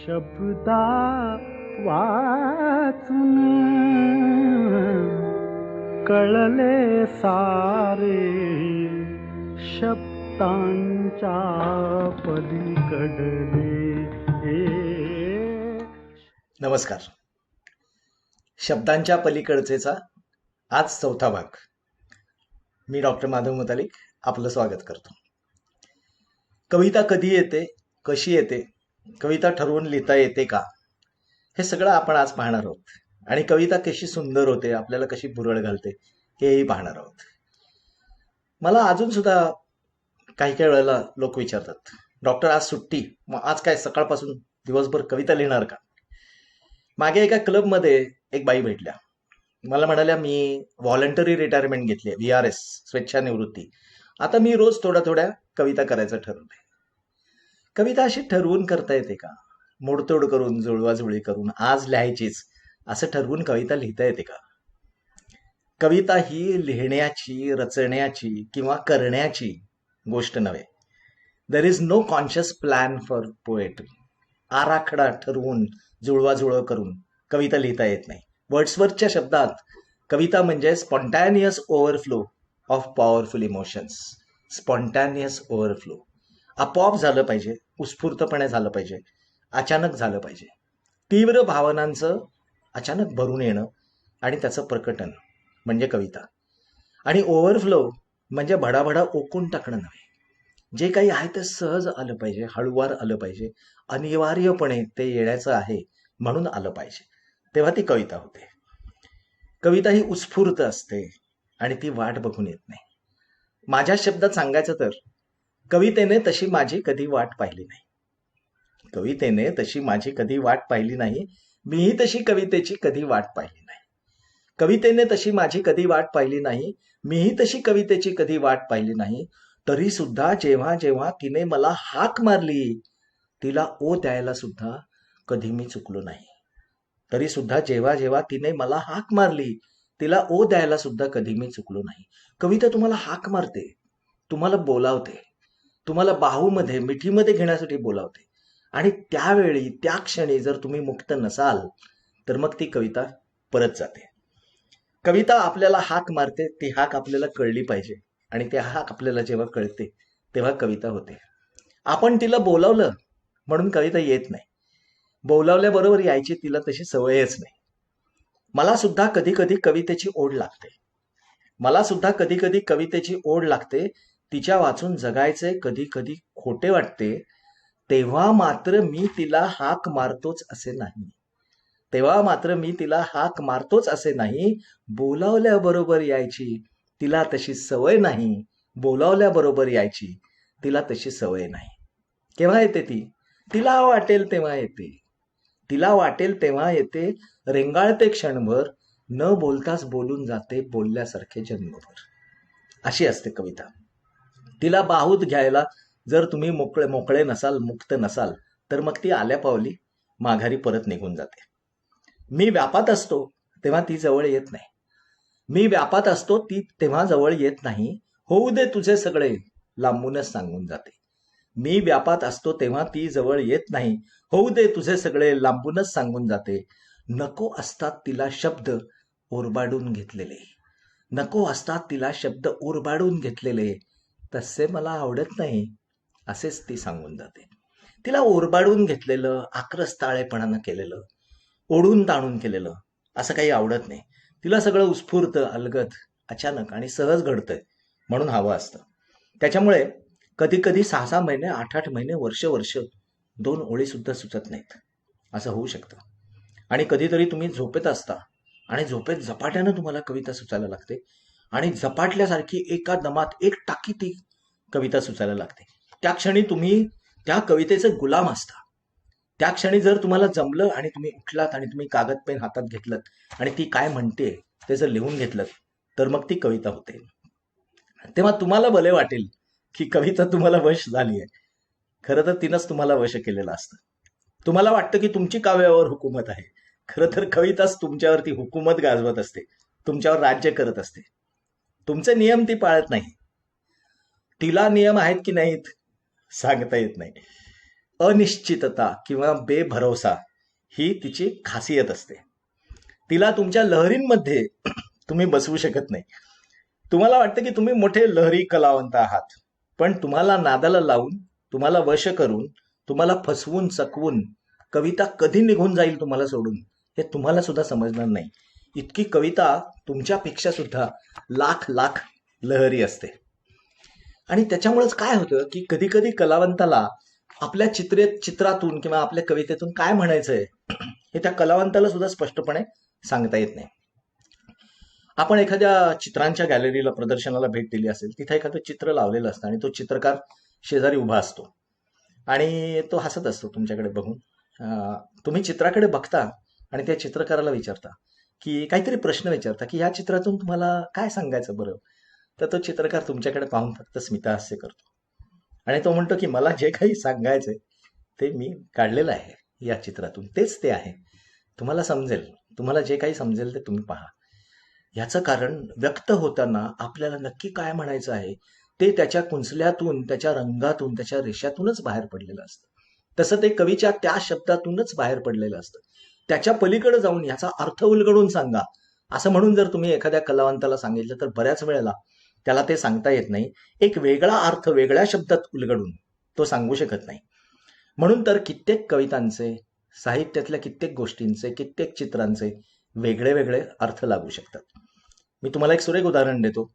शब्दा वाचून कळले सारे, शब्दांच्या पलीकडले. नमस्कार. शब्दांच्या पलीकडचेचा आज 4था भाग. मी डॉक्टर माधव मुतालिक आपलं स्वागत करतो. कविता कधी येते, कशी येते, कविता ठरवून लिहिता येते का, हे सगळं आपण आज पाहणार आहोत. आणि कविता कशी सुंदर होते, आपल्याला कशी भुरळ घालते, हेही पाहणार आहोत. मला अजून सुद्धा काही काही वेळेला लोक विचारतात, डॉक्टर आज सुट्टी, मग आज काय सकाळपासून दिवसभर कविता लिहिणार का? मागे एका क्लबमध्ये एक बाई भेटल्या. मला म्हणाल्या, मी व्हॉलंटरी रिटायरमेंट घेतली आहे, VRS स्वेच्छानिवृत्ती. आता मी रोज थोड्या थोड्या कविता करायचं ठरवलंय. कविता अशी ठरवून करता येते का? मोडतोड करून, जुळवाजुळी करून आज लिहायचीच असं ठरवून कविता लिहिता येते का? कविता ही लिहिण्याची, रचण्याची किंवा करण्याची गोष्ट नव्हे. There is no conscious plan for poetry. आराखडा ठरवून, जुळवाजुळव करून कविता लिहिता येत नाही. वर्ड्सवर्थच्या शब्दात कविता म्हणजे spontaneous overflow of powerful emotions. Spontaneous overflow आपोआप झालं पाहिजे, उत्स्फूर्तपणे झालं पाहिजे, अचानक झालं पाहिजे. तीव्र भावनांचं अचानक भरून येणं आणि त्याचं प्रकटन म्हणजे कविता. आणि ओव्हरफ्लो म्हणजे भडाभडा ओकून टाकणं नव्हे. जे काही आहे ते सहज आलं पाहिजे, हळूवार आलं पाहिजे, अनिवार्यपणे ते येण्याचं आहे म्हणून आलं पाहिजे, तेव्हा ती कविता होते. कविता ही उत्स्फूर्त असते आणि ती वाट बघून येत नाही. माझ्या शब्दात सांगायचं तर, कवितेने तशी माझी कधी वाट पाहिली नाही. कवितेने तशी माझी कधी वाट पाहिली नाही. मीही तशी कवितेची कधी वाट पाहिली नाही. कवितेने तशी माझी कधी वाट पाहिली नाही. मीही तशी कवितेची कधी वाट पाहिली नाही. तरी सुद्धा जेव्हा जेव्हा तिने मला हाक मारली, तिला ओ द्यायला सुद्धा कधी मी चुकलो नाही. तरी सुद्धा जेव्हा जेव्हा तिने मला हाक मारली, तिला ओ द्यायला सुद्धा कधी मी चुकलो नाही. कविता तुम्हाला हाक मारते, तुम्हाला बोलावते, तुम्हाला बाहूमध्ये, मिठीमध्ये घेण्यासाठी बोलावते. आणि त्यावेळी, त्या क्षणी जर तुम्ही मुक्त नसाल तर मग ती कविता परत जाते. कविता आपल्याला हाक मारते, ती हाक आपल्याला कळली पाहिजे. आणि ती हाक आपल्याला जेव्हा कळते तेव्हा कविता होते. आपण तिला बोलावलं म्हणून कविता येत नाही. बोलावल्याबरोबर यायची तिला तशी सवयच नाही. मला सुद्धा कधी कधी कवितेची ओढ लागते. मला सुद्धा कधी कधी कवितेची ओढ लागते. तिच्या वाचून जगायचे कधी कधी खोटे वाटते. तेव्हा मात्र मी तिला हाक मारतोच असे नाही. तेव्हा मात्र मी तिला हाक मारतोच असे नाही. बोलावल्याबरोबर यायची तिला तशी सवय नाही. बोलावल्याबरोबर यायची तिला तशी सवय नाही. केव्हा येते ती? तिला वाटेल तेव्हा येते. तिला वाटेल तेव्हा येते. रेंगाळते क्षणभर, न बोलताच बोलून जाते बोलल्यासारखे जन्मभर. अशी असते कविता. तिला बाहूत घ्यायला जर तुम्ही मोकळे नसाल, मुक्त नसाल, तर मग ती आल्या पावली माघारी परत निघून जाते. मी व्यापात असतो तेव्हा ती जवळ येत नाही. मी व्यापात असतो ती तेव्हा जवळ येत नाही. होऊ दे तुझे सगळे, लांबूनच सांगून जाते. मी व्यापात असतो तेव्हा ती जवळ येत नाही. होऊ दे तुझे सगळे, लांबूनच सांगून जाते. नको असतात तिला शब्द ओरबाडून घेतलेले. नको असतात तिला शब्द ओरबाडून घेतलेले. तसे मला आवडत नाही असेच ती सांगून जाते. तिला ओरबाडून घेतलेलं, आक्रस्ताळेपणानं केलेलं, ओढून ताणून केलेलं असं काही आवडत नाही. तिला सगळं उत्स्फूर्त, अलगद, अचानक आणि सहज घडतंय म्हणून हवं असतं. त्याच्यामुळे कधी कधी 6-6 महिने, 8-8 महिने, वर्ष 2 ओळी सुद्धा सुचत नाहीत असं होऊ शकतं. आणि कधीतरी तुम्ही झोपेत असता आणि झोपेत झपाट्यानं तुम्हाला कविता सुचायला लागते आणि झपाटल्यासारखी एका दमात एक टाकी ती कविता सुचायला लागते. त्या क्षणी तुम्ही त्या कवितेचे गुलाम असता. त्या क्षणी जर तुम्हाला जमलं आणि तुम्ही उठलात आणि तुम्ही कागद पेन हातात घेतलं आणि ती काय म्हणते ते जर लिहून घेतलं तर मग ती कविता होते. तेव्हा तुम्हाला भले वाटेल की कविता तुम्हाला वश झाली आहे. खरं तर तिनंच तुम्हाला वश केलेलं असतं. तुम्हाला वाटतं की तुमची काव्यावर हुकूमत आहे. खरं तर कविताच तुमच्यावरती हुकूमत गाजवत असते, तुमच्यावर राज्य करत असते. तुमचे नियम ती पाळत नाही. तिला नियम आहेत की नाहीत सांगता येत नाही. अनिश्चितता किंवा बेभरवसा ही तिची खासियत असते. तिला तुमच्या लहरींमध्ये तुम्ही बसवू शकत नाही. तुम्हाला वाटतं की तुम्ही मोठे लहरी कलावंत आहात, पण तुम्हाला नादाला लावून, तुम्हाला वश करून, तुम्हाला फसवून चकवून कविता कधी निघून जाईल तुम्हाला सोडून हे तुम्हाला सुद्धा समजणार नाही. इतकी कविता तुमच्यापेक्षा सुद्धा लाख लाख लहरी असते. आणि त्याच्यामुळेच काय होतं की कधी कधी कलावंताला आपल्या चित्रातून किंवा आपल्या कवितेतून काय म्हणायचंय हे त्या कलावंताला सुद्धा स्पष्टपणे सांगता येत नाही. आपण एखाद्या चित्रांच्या गॅलरीला प्रदर्शनाला भेट दिली असेल, तिथे एखादं चित्र लावलेलं असतं आणि तो चित्रकार शेजारी उभा असतो आणि तो हसत असतो तुमच्याकडे बघून. तुम्ही चित्राकडे बघता आणि त्या चित्रकाराला विचारता की काहीतरी प्रश्न विचारता की या चित्रातून तुम्हाला काय सांगायचं बरं. तर तो चित्रकार तुमच्याकडे पाहून फक्त स्मितहास्य करतो आणि तो म्हणतो की मला जे काही सांगायचंय ते मी काढलेलं आहे या चित्रातून, तेच ते आहे. तुम्हाला समजेल, तुम्हाला जे काही समजेल ते तुम्ही पहा. याचं कारण व्यक्त होताना आपल्याला नक्की काय म्हणायचं आहे ते त्याच्या कुंचल्यातून, त्याच्या रंगातून, त्याच्या रेषातूनच बाहेर पडलेलं असतं. तसं ते कवीच्या त्या शब्दातूनच बाहेर पडलेलं असतं. त्याच्या पलीकडे जाऊन याचा अर्थ उलगडून सांगा असं म्हणून जर तुम्ही एखाद्या कलावंताला सांगितलं तर बऱ्याच वेळेला त्याला ते सांगता येत नाही. एक वेगळा अर्थ वेगळ्या शब्दात उलगडून तो सांगू शकत नाही. म्हणून तर कित्येक कवितांचे, साहित्यातल्या कित्येक गोष्टींचे, कित्येक चित्रांचे वेगळे वेगळे अर्थ लागू शकतात. मी तुम्हाला एक सुरेख उदाहरण देतो.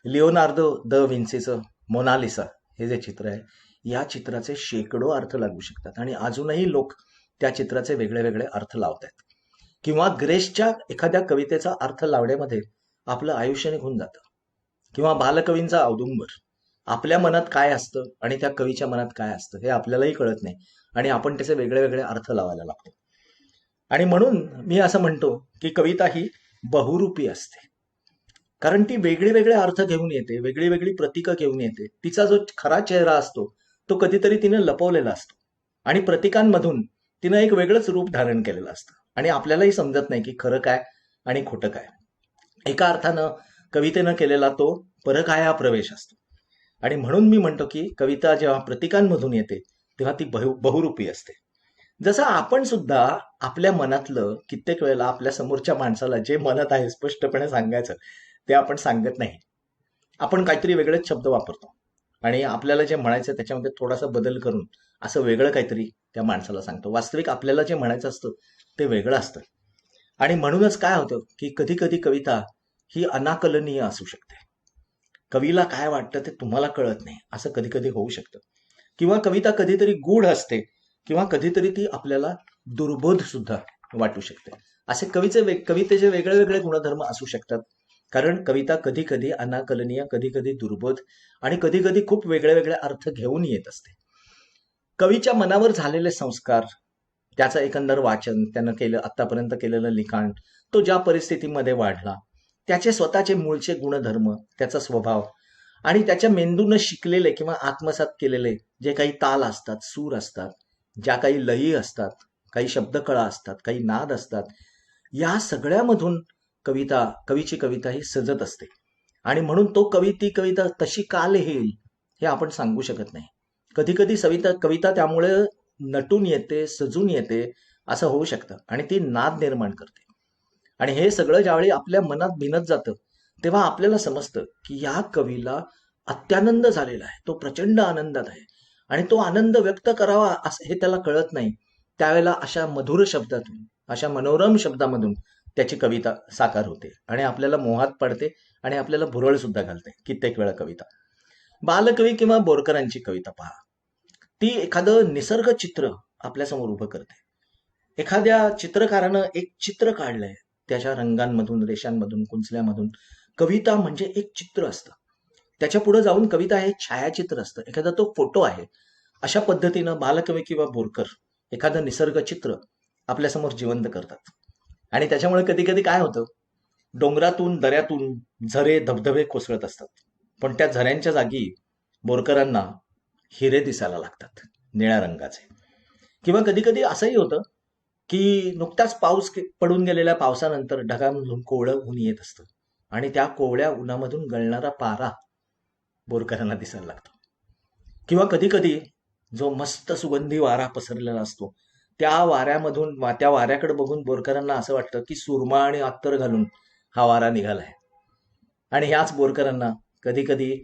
लिओनार्दो द विन्सीचं मोनालिसा हे जे चित्र आहे, या चित्राचे शेकडो अर्थ लागू शकतात आणि अजूनही लोक त्या चित्राचे वेगळे वेगळे अर्थ लावतात. किंवा ग्रेसच्या एखाद्या कवितेचा अर्थ लावण्यामध्ये आपलं आयुष्य निघून जातं. किंवा बालकवींचा औदुंबर, आपल्या मनात काय असतं आणि त्या कवीच्या मनात काय असतं हे आपल्यालाही कळत नाही आणि आपण त्याचे वेगळे वेगळे अर्थ लावायला लागतो. आणि म्हणून मी असं म्हणतो की कविता ही बहुरूपी असते, कारण ती वेगळे वेगळे अर्थ घेऊन येते, वेगळी वेगळी प्रतीकं घेऊन येते. तिचा जो खरा चेहरा असतो तो कधीतरी तिने लपवलेला असतो आणि प्रतीकांमधून तिनं एक वेगळंच रूप धारण केलेलं असतं आणि आपल्यालाही समजत नाही की खरं काय आणि खोटं काय. एका अर्थानं कवितेनं केलेला तो परकाया प्रवेश असतो. आणि म्हणून मी म्हणतो की कविता जेव्हा प्रतीकांमधून येते तेव्हा ती बहुरूपी असते. जसं आपण सुद्धा आपल्या मनातलं कित्येक वेळेला आपल्या समोरच्या माणसाला जे मनात आहे स्पष्टपणे सांगायचं ते आपण सांगत नाही. आपण काहीतरी वेगळेच शब्द वापरतो आणि आपल्याला जे म्हणायचं त्याच्यामध्ये थोडासा बदल करून असं वेगळं काहीतरी त्या माणसाला सांगतो. वास्तविक आपल्याला जे म्हणायचं असतं ते वेगळं असतं. आणि म्हणूनच काय होतं की कधी कधी कविता ही अनाकलनीय असू शकते. कवीला काय वाटतं ते तुम्हाला कळत नाही असं कधी कधी होऊ शकतं. किंवा कविता कधीतरी गूढ असते किंवा कधीतरी ती आपल्याला दुर्बोध सुद्धा वाटू शकते. असे कवितेचे वेगळे वेगळे गुणधर्म असू शकतात, कारण कविता कधी कधी अनाकलनीय, कधी कधी दुर्बोध आणि कधी कधी खूप वेगळे वेगळे अर्थ घेऊन येत असते. कवीच्या मनावर झालेले संस्कार, त्याचं एकंदर वाचन, त्यानं केलं आतापर्यंत केलेलं लिखाण, तो ज्या परिस्थितीमध्ये वाढला, त्याचे स्वतःचे मूळचे गुणधर्म, त्याचा स्वभाव आणि त्याच्या मेंदूनं शिकलेले किंवा आत्मसात केलेले जे काही ताल असतात, सूर असतात, ज्या काही लयी असतात, काही शब्दकळा असतात, काही नाद असतात, या सगळ्यामधून कवीची कविता ही सजत असते. आणि म्हणून ती कविता तशी का लिहील हे आपण सांगू शकत नाही. कधी कधी कविता त्यामुळे नटून येते, सजून येते असं होऊ शकतं आणि ती नाद निर्माण करते. आणि हे सगळं ज्यावेळी आपल्या मनात भिनत जातं तेव्हा आपल्याला समजतं की या कवीला अत्यानंद झालेला आहे, तो प्रचंड आनंदात आहे आणि तो आनंद व्यक्त करावा असं हे त्याला कळत नाही. त्यावेळेला अशा मधुर शब्दातून, अशा मनोरम शब्दामधून त्याची कविता साकार होते आणि आपल्याला मोहात पडते आणि आपल्याला भुरळ सुद्धा घालते कित्येक वेळा कविता. बालकवी किंवा बोरकरांची कविता पहा, ती एखादं निसर्ग चित्र आपल्यासमोर उभं करते. एखाद्या चित्रकारानं एक चित्र काढलंय, त्याच्या रंगांमधून, रेषांमधून, कुंचल्यामधून. कविता म्हणजे एक चित्र असतं, त्याच्या पुढे जाऊन कविता हे छायाचित्र असतं, एखादा तो फोटो आहे. अशा पद्धतीनं बालकवी किंवा बोरकर एखादं निसर्ग चित्र आपल्यासमोर जिवंत करतात. आणि त्याच्यामुळे कधी कधी काय होतं, डोंगरातून, दऱ्यातून झरे, धबधबे कोसळत असतात, पण त्या झऱ्यांच्या जागी बोरकरांना हिरे दिसायला लागतात निळ्या रंगाचे. किंवा कधी कधी असंही होतं की नुकताच पाऊस पडून गेलेल्या पावसानंतर ढगांमधून कोवळं ऊन येत असतं आणि त्या कोवळ्या उन्हामधून गळणारा पारा बोरकरांना दिसायला लागतो. किंवा कधी कधी जो मस्त सुगंधी वारा पसरलेला असतो, त्या वाऱ्याकडे बघून बोरकरांना असं वाटतं की सुरमा आणि अत्तर घालून हा वारा निघालाय. आणि ह्याच बोरकरांना कधी कधी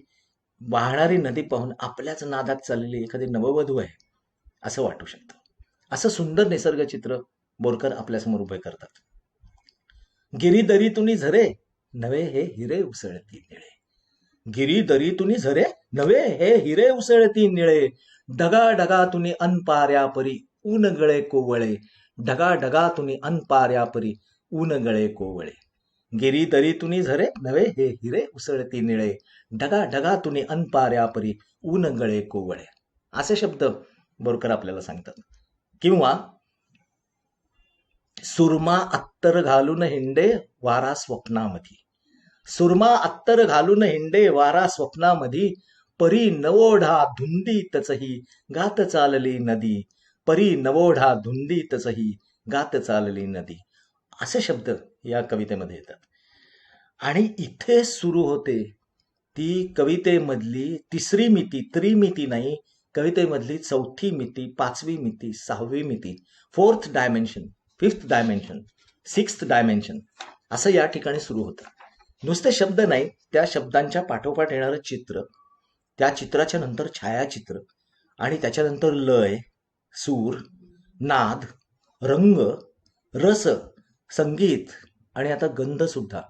वाहणारी नदी पाहून आपल्याच नादात चाललेली एखादी नववधू आहे असं वाटू शकतं. असं सुंदर निसर्ग चित्र बोरकर आपल्यासमोर उभे करतात. गिरीदरीतुनी झरे नवे हे हिरे उसळती निळे. गिरीदरीतुनी झरे नवे हे हिरे उसळती निळे. ढगा ढगातुनी अनपाऱ्या परी ऊन गळे कोवळे. ढगा ढगातुनी अनपाऱ्या परी ऊन गळे कोवळे. गिरीदरीतुनी झरे नवे हे हिरे उसळती निळे. ढगा ढगातुनी अनपाऱ्या परी ऊन गळे कोवळे. असे शब्द बोरकर आपल्याला सांगतात. किंवा सुरमा अत्तर घालून हिंडे वारा स्वप्नामधी. सुरमा अत्तर घालून हिंडे वारा स्वप्नामधी. परी नवोढा धुंदीतचही गात चालली नदी. परी नवोढा धुंदीतचही गात चालली नदी. असे शब्द या कवितेमध्ये येतात. आणि इथे सुरू होते ती कवितेमधली तिसरी मिती, त्रिमिती नाही, कवितेमधली चौथी मिती, पाचवी मिती, सहावी मिती, fourth dimension, fifth dimension, sixth dimension असं या ठिकाणी सुरू होतं. नुसते शब्द नाही, त्या शब्दांच्या पाठोपाठ येणारं चित्र, त्या चित्राच्या नंतर छायाचित्र आणि त्याच्यानंतर लय, सूर, नाद, रंग, रस, संगीत आणि आता गंध सुद्धा.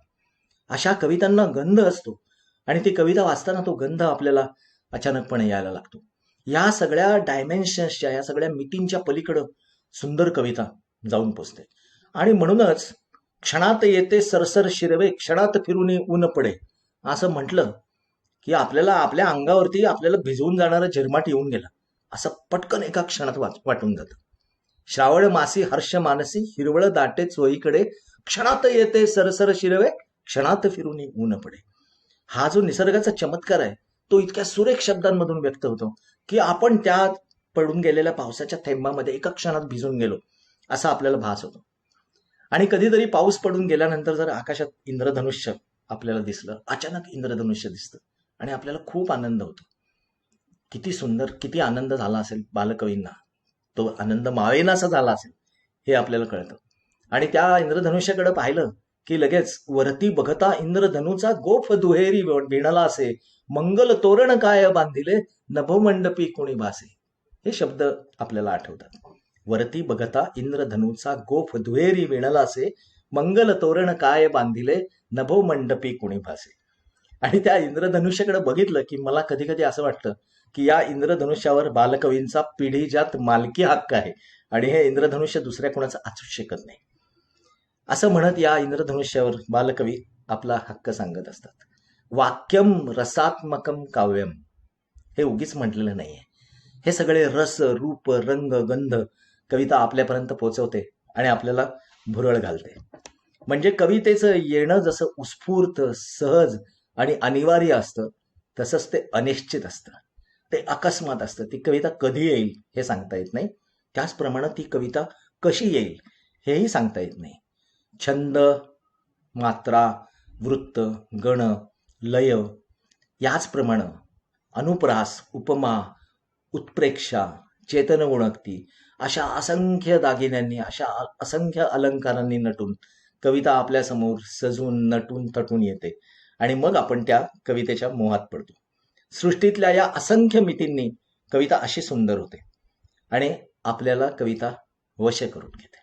अशा कवितांना गंध असतो आणि ती कविता वाचताना तो गंध आपल्याला अचानकपणे यायला लागतो. या सगळ्या डायमेन्शन्सच्या, या सगळ्या मितींच्या पलीकडं सुंदर कविता जाऊन पोचते. आणि म्हणूनच क्षणात येते सरसर शिरवे क्षणात फिरून ऊन पडे असं म्हटलं की आपल्याला आपल्या अंगावरती आपल्याला भिजवून जाणारं झिरमाट येऊन गेला असं पटकन एका क्षणात वाटून जातं. श्रावण मासी हर्ष मानसी हिरवळ दाटे चोहीकडे क्षणात येते सरसर शिरवे क्षणात फिरून ऊन पडे. हा जो निसर्गाचा चमत्कार आहे तो इतक्या सुरेख शब्दांमधून व्यक्त होतो की आपण त्या पडून गेलेल्या पावसाच्या थेंबामध्ये एका क्षणात भिजून गेलो असा आपल्याला भास होतो. आणि कधीतरी पाऊस पडून गेल्यानंतर जर आकाशात इंद्रधनुष्य आपल्याला दिसलं, अचानक इंद्रधनुष्य दिसतं आणि आपल्याला खूप आनंद होतो. किती सुंदर, किती आनंद झाला असेल बालकवींना, तो आनंद मावेनासा झाला असेल हे आपल्याला कळतं. आणि त्या इंद्रधनुष्याकडे पाहिलं की लगेच वरती बघता इंद्रधनुचा गोफ दुहेरी विणला असे मंगल तोरण काय बांधिले नभोमंडपी कोणी भासे. हे शब्द आपल्याला आठवतात. वरती बघता इंद्रधनुचा गोफ दुहेरी विणला असे मंगल तोरण काय बांधिले नभोमंडपी कोणी भासे. आणि त्या इंद्रधनुष्याकडे बघितलं की मला कधी कधी असं वाटतं की या इंद्रधनुष्यावर बालकवींचा पिढीजात मालकी हक्क आहे आणि हे इंद्रधनुष्य दुसऱ्या कोणाचं असूच शकत नाही असं म्हणत या इंद्रधनुष्यावर बालकवी आपला हक्क सांगत असतात. वाक्यम रसात्मकम काव्यम हे उगीच म्हटलेलं नाहीये. हे सगळे रस, रूप, रंग, गंध कविता आपल्यापर्यंत पोहोचवते आणि आपल्याला भुरळ घालते. म्हणजे कवितेचं येणं जसं उत्स्फूर्त, सहज आणि अनिवार्य असतं तसंच ते अनिश्चित असतं, ते अकस्मात असतं. ती कविता कधी येईल हे सांगता येत नाही. त्याचप्रमाणे ती कविता कशी येईल हेही सांगता येत नाही. छंद, मात्रा, वृत्त, गण, लय याचप्रमाणे अनुप्रास, उपमा, उत्प्रेक्षा, चेतन उणकती अशा असंख्य दागिन्यांनी, अशा असंख्य अलंकारांनी नटून कविता आपल्यासमोर सजून, नटून, थटून येते आणि मग आपण त्या कवितेच्या मोहात पडतो. सृष्टीतल्या या असंख्य मितींनी कविता अशी सुंदर होते आणि आपल्याला कविता वश करून घेते.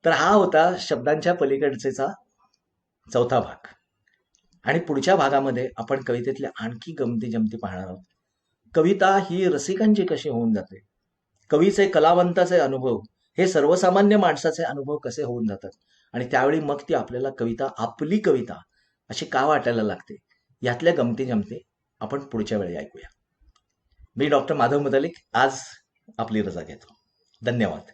तर हा होता शब्दांच्या पलीकडचेचा चौथा भाग. आणि पुढच्या भागामध्ये आपण कवितेतल्या आणखी गमती जमती पाहणार आहोत. कविता ही रसिकांची कशी होऊन जाते, कवीचे, कलावंताचे अनुभव हे सर्वसामान्य माणसाचे अनुभव कसे होऊन जातात आणि त्यावेळी मग ती आपल्याला कविता, आपली कविता अशी का वाटायला लागते, यातल्या गमती जमती आपण पुढच्या वेळी ऐकूया. मी डॉक्टर माधव मुतालिक आज आपली रजा घेतो. धन्यवाद.